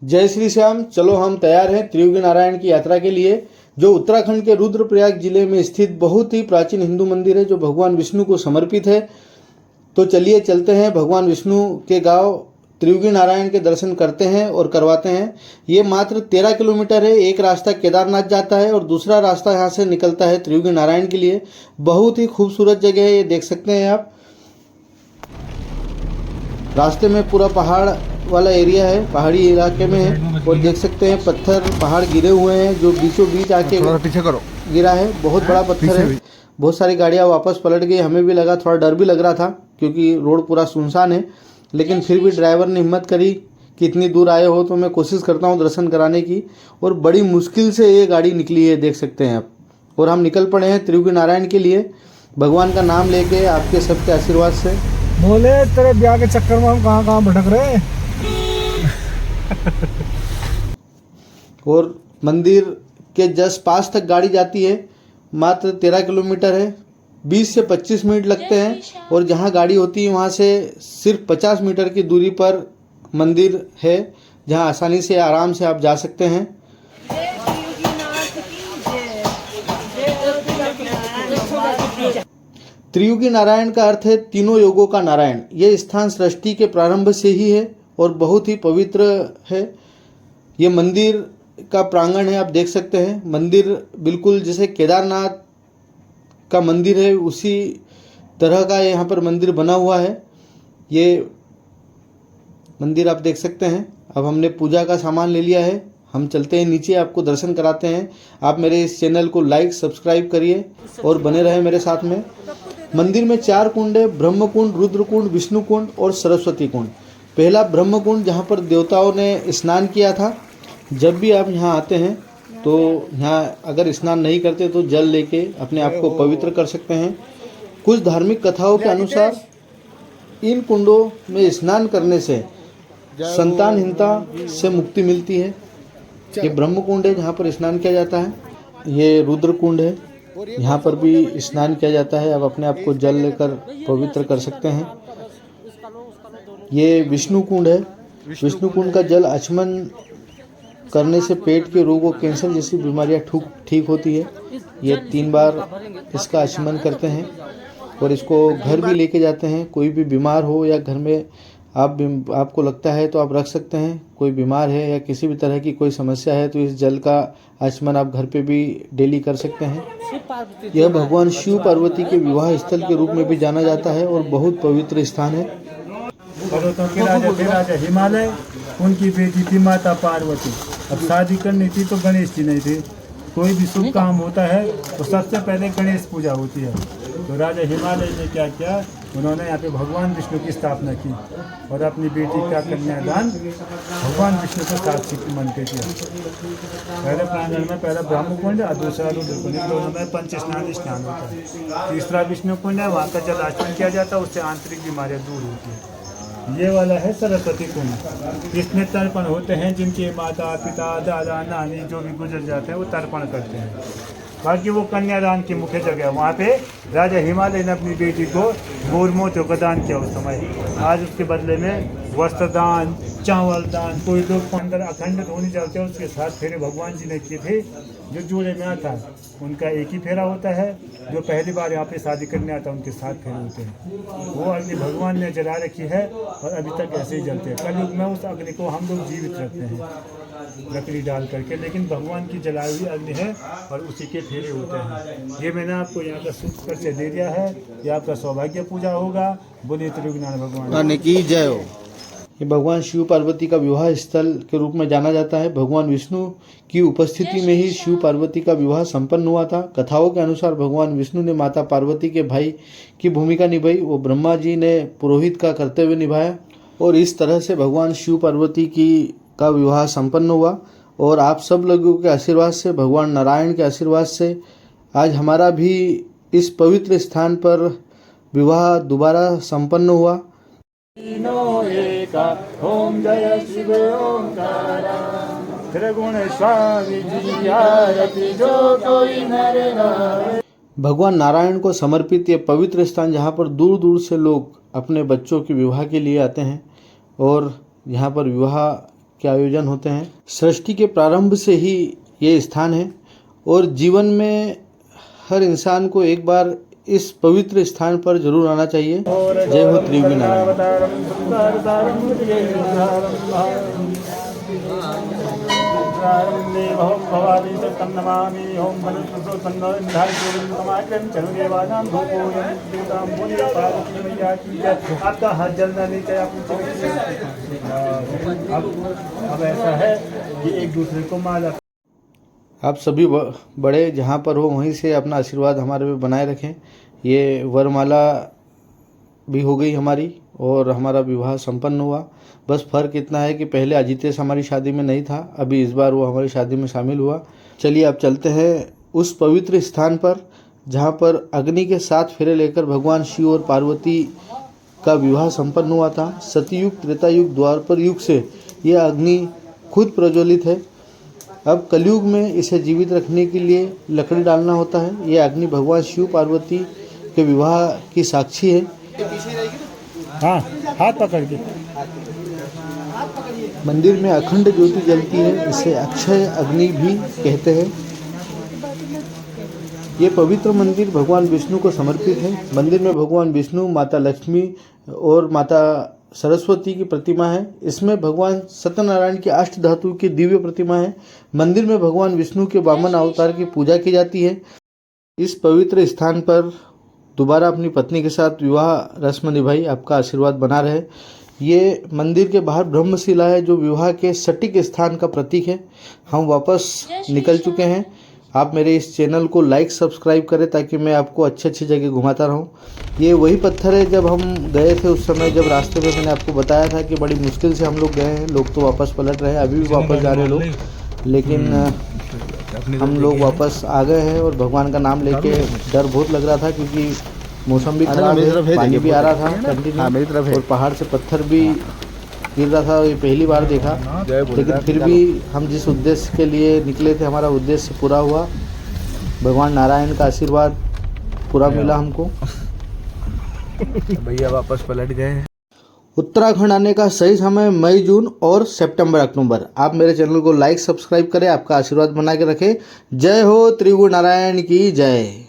जय श्री श्याम। चलो हम तैयार हैं त्रियुगी नारायण की यात्रा के लिए, जो उत्तराखंड के रुद्रप्रयाग जिले में स्थित बहुत ही प्राचीन हिंदू मंदिर है, जो भगवान विष्णु को समर्पित है। तो चलिए चलते हैं भगवान विष्णु के गांव त्रियुगी नारायण के दर्शन करते हैं और करवाते हैं। ये मात्र 13 किलोमीटर है। एक रास्ता केदारनाथ जाता है और दूसरा रास्ता यहाँ से निकलता है त्रियुगी नारायण के लिए। बहुत ही खूबसूरत जगह है, ये देख सकते हैं आप। रास्ते में पूरा पहाड़ वाला एरिया है, पहाड़ी इलाके में है, और देख सकते हैं पत्थर पहाड़ गिरे हुए हैं, जो बीचों बीच आके पीछे करो गिरा है। बहुत बड़ा पत्थर है। बहुत सारी गाड़ियां वापस पलट गई। हमें भी लगा, थोड़ा डर भी लग रहा था क्योंकि रोड पूरा सुनसान है, लेकिन फिर भी ड्राइवर ने हिम्मत करी कि इतनी दूर आए हो तो मैं कोशिश करता हूँ दर्शन कराने की। और बड़ी मुश्किल से ये गाड़ी निकली है, देख सकते हैं आप। और हम निकल पड़े हैं त्रियुगी नारायण के लिए, भगवान का नाम लेके, आपके सबके आशीर्वाद से। बोले तेरे ब्याह के चक्कर में हम कहाँ कहाँ भटक रहे हैं। और मंदिर के जस्ट पास तक गाड़ी जाती है। मात्र 13 किलोमीटर है, 20 से 25 मिनट लगते हैं। और जहाँ गाड़ी होती है वहाँ से सिर्फ 50 मीटर की दूरी पर मंदिर है, जहाँ आसानी से आराम से आप जा सकते हैं। त्रियुगी नारायण का अर्थ है तीनों योगों का नारायण। यह स्थान सृष्टि के प्रारंभ से ही है और बहुत ही पवित्र है। ये मंदिर का प्रांगण है, आप देख सकते हैं। मंदिर बिल्कुल जैसे केदारनाथ का मंदिर है, उसी तरह का यहाँ पर मंदिर बना हुआ है। ये मंदिर आप देख सकते हैं। अब हमने पूजा का सामान ले लिया है, हम चलते हैं नीचे, आपको दर्शन कराते हैं। आप मेरे इस चैनल को लाइक सब्सक्राइब करिए और बने रहे मेरे साथ में। मंदिर में 4 कुंड है, ब्रह्म कुंड, रुद्र कुंड, विष्णु कुंड और सरस्वती कुंड। पहला ब्रह्म कुंड, जहाँ पर देवताओं ने स्नान किया था। जब भी आप यहाँ आते हैं तो यहाँ अगर स्नान नहीं करते तो जल लेके अपने आप को पवित्र कर सकते हैं। कुछ धार्मिक कथाओं के अनुसार इन कुंडों में स्नान करने से संतानहीनता से मुक्ति मिलती है। ये ब्रह्म कुंड है, जहाँ पर स्नान किया जाता है। ये रुद्र कुंड है, यहाँ पर भी स्नान किया जाता है। आप अपने आप को जल लेकर पवित्र कर सकते हैं। ये विष्णु कुंड है। विष्णु कुंड का जल आचमन करने से पेट के रोगों, कैंसर जैसी बीमारियां ठीक होती है। ये 3 बार इसका आचमन करते हैं और इसको घर भी लेके जाते हैं। कोई भी बीमार हो या घर में आपको लगता है तो आप रख सकते हैं। कोई बीमार है या किसी भी तरह की कोई समस्या है तो इस जल का आचमन आप घर पे भी डेली कर सकते हैं। यह भगवान शिव पार्वती के विवाह स्थल के रूप में भी जाना जाता है और बहुत पवित्र स्थान है। पर्वतों के राजा थे राजा हिमालय, उनकी बेटी थी माता पार्वती। अब शादी करनी थी तो गणेश जी नहीं थे। कोई भी शुभ काम होता है तो सबसे पहले गणेश पूजा होती है। तो राजा हिमालय ने क्या किया, उन्होंने यहाँ पे भगवान विष्णु की स्थापना की और अपनी बेटी का कन्यादान भगवान विष्णु को साक्षी मन के किया। पहले प्रांगण में पहला ब्रह्म कुंड और दूसरा रुद्र कुंड, दोनों में पंच स्नान होता है। तीसरा विष्णु कुंड है, वहाँ का जल आचमन किया जाता है, उससे आंतरिक बीमारियाँ दूर होती है। ये वाला है सरस्वती कुंड। इसमें तर्पण होते हैं, जिनके माता पिता दादा नानी जो भी गुजर जाते हैं वो तर्पण करते हैं। बाकी वो कन्यादान की मुख्य जगह है। वहाँ पे राजा हिमालय ने अपनी बेटी को गोर मोतियों का दान किया उस समय। आज उसके बदले में वस्त्र दान, चावल दान, कोई लोग अंदर अखंड धोनी जाते हैं, उसके साथ फेरे भगवान जी ने किए थे। जो जोड़े में आता है उनका एक ही फेरा होता है, जो पहली बार यहाँ पे शादी करने आता है उनके 7 फेरे होते हैं। वो अग्नि भगवान ने जला रखी है और अभी तक ऐसे ही जलते हैं। कलयुग में उस अग्नि को हम लोग जीवित रखते हैं लकड़ी डाल करके, लेकिन भगवान की जलाई हुई अग्नि है और उसी के फेरे होते हैं। ये मैंने आपको यहाँ का सूत्र परिचय दे दिया है। ये आपका सौभाग्य पूजा होगा। बोलिए त्रियुगी नारायण भगवान की जय हो। ये भगवान शिव पार्वती का विवाह स्थल के रूप में जाना जाता है। भगवान विष्णु की उपस्थिति में ही शिव पार्वती का विवाह संपन्न हुआ था। कथाओं के अनुसार भगवान विष्णु ने माता पार्वती के भाई की भूमिका निभाई। वो ब्रह्मा जी ने पुरोहित का कर्तव्य निभाया और इस तरह से भगवान शिव पार्वती का विवाह संपन्न हुआ। और आप सब लोगों के आशीर्वाद से, भगवान नारायण के आशीर्वाद से आज हमारा भी इस पवित्र स्थान पर विवाह दोबारा संपन्न हुआ। ओम जय शिव ओंकारा, त्रिगुण स्वामी जी आरती जो कोई नर नारायण। भगवान नारायण को समर्पित ये पवित्र स्थान, जहाँ पर दूर दूर से लोग अपने बच्चों के विवाह के लिए आते हैं और यहाँ पर विवाह के आयोजन होते हैं। सृष्टि के प्रारंभ से ही ये स्थान है और जीवन में हर इंसान को एक बार इस पवित्र स्थान पर जरूर आना चाहिए। जय हो त्रियुगी नारायण। आपका हाथ जलना नहीं चाहिए। अब ऐसा है कि एक दूसरे को माला आप सभी बड़े जहाँ पर हो वहीं से अपना आशीर्वाद हमारे पे बनाए रखें। ये वरमाला भी हो गई हमारी और हमारा विवाह संपन्न हुआ। बस फ़र्क इतना है कि पहले अजितेश हमारी शादी में नहीं था, अभी इस बार वो हमारी शादी में शामिल हुआ। चलिए अब चलते हैं उस पवित्र स्थान पर जहाँ पर अग्नि के 7 फेरे लेकर भगवान शिव और पार्वती का विवाह संपन्न हुआ था। सतयुग, त्रेतायुग, द्वापर युग से यह अग्नि खुद प्रज्वलित है। अब कलयुग में इसे जीवित रखने के लिए लकड़ी डालना होता है। यह अग्नि भगवान शिव पार्वती के विवाह की साक्षी है। हाँ, हाथ पकड़ के मंदिर में अखंड ज्योति जलती है, इसे अक्षय अग्नि भी कहते हैं। ये पवित्र मंदिर भगवान विष्णु को समर्पित है। मंदिर में भगवान विष्णु, माता लक्ष्मी और माता सरस्वती की प्रतिमा है। इसमें भगवान सत्यनारायण की अष्ट धातु की दिव्य प्रतिमा है। मंदिर में भगवान विष्णु के वामन अवतार की पूजा की जाती है। इस पवित्र स्थान पर दोबारा अपनी पत्नी के साथ विवाह रस्म निभाई। आपका आशीर्वाद बना रहे। ये मंदिर के बाहर ब्रह्मशिला है जो विवाह के सटीक स्थान का प्रतीक है। हम वापस निकल चुके हैं। आप मेरे इस चैनल को लाइक सब्सक्राइब करें ताकि मैं आपको अच्छी जगह घुमाता रहूं। ये वही पत्थर है जब हम गए थे उस समय, जब रास्ते में मैंने आपको बताया था कि बड़ी मुश्किल से हम लोग गए हैं। लोग तो वापस पलट रहे हैं, अभी भी वापस जा रहे हैं लोग, लेकिन हम लोग वापस आ गए हैं। और भगवान का नाम लेके डर बहुत लग रहा था क्योंकि मौसम भी खराब है, पानी भी आ रहा था कंटिन्यू और पहाड़ से पत्थर भी गिर रहा था। ये पहली बार देखा, लेकिन फिर भी हम जिस उद्देश्य के लिए निकले थे हमारा उद्देश्य पूरा हुआ। भगवान नारायण का आशीर्वाद पूरा मिला हमको। भैया वापस पलट गए। उत्तराखंड आने का सही समय मई, जून और सितंबर, अक्टूबर। आप मेरे चैनल को लाइक सब्सक्राइब करें, आपका आशीर्वाद बना के रखें। जय हो त्रियुगी नारायण की जय।